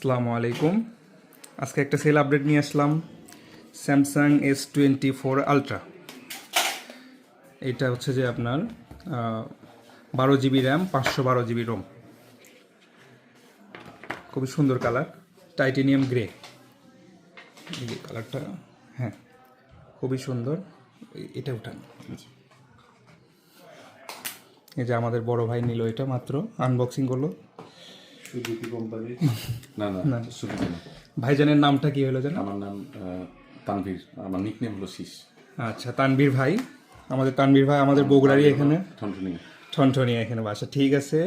আসসালামু আলাইকুম। আজকে একটা সেল আপডেট নিয়ে আসলাম, স্যামসাং S24 আলট্রা। এটা হচ্ছে যে আপনার 12 GB র্যাম, 512 GB রোম। খুবই সুন্দর কালার, টাইটেনিয়াম গ্রে। এই যে কালারটা, হ্যাঁ খুবই সুন্দর। এটা উঠান। এই যে আমাদের বড় ভাই নিল, এটা মাত্র আনবক্সিং করলো। সুজুকি কোম্পানি না না না। সুজুকি না। ভাইজানের নামটা কি হলো জানো? আমার নাম তানভীর, আমার নিকনেম হলো শীষ। আচ্ছা, তানভীর ভাই। আমাদের তানভীর ভাই আমাদের বগুড়ারই এখানে, ঠনঠনি। ঠনঠনিয়া এখানে বাসা। ঠিক আছে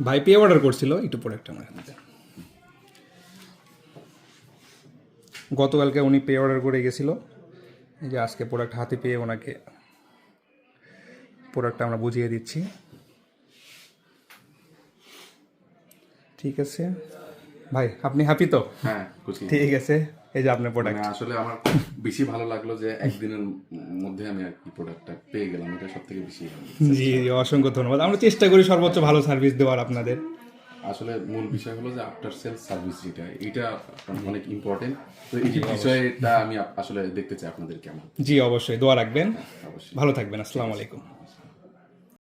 ভাই, পে অর্ডার করছিল একটু প্রোডাক্ট আমার হাতে। গতকালকে উনি পে অর্ডার করে গেছিলো। এই যে আজকে প্রোডাক্ট হাতে পেয়ে ওনাকে প্রোডাক্টটা আমরা বুঝিয়ে দিচ্ছি। ঠিক আছে ভাই, আপনি হ্যাপি তো? হ্যাঁ খুশি। ঠিক আছে, এই যে আপনার প্রোডাক্ট। মানে আসলে আমার বেশি ভালো লাগলো যে একদিনের মধ্যে আমি আর কি প্রোডাক্টটা পেয়ে গেলাম, এটা সব থেকে বেশি ভালো। জি জি, অসংখ্য ধন্যবাদ। আমরা চেষ্টা করি সর্বোচ্চ ভালো সার্ভিস দেওয়ার আপনাদের। আসলে মূল বিষয় হলো যে আফটার সেল সার্ভিস, এটা অনেক ইম্পর্টেন্ট। তো এই বিষয়টা আমি আসলে দেখতে চাই আপনাদের কেমন। জি অবশ্যই, দোয়া রাখবেন। অবশ্যই। ভালো থাকবেন। আসসালামু আলাইকুম।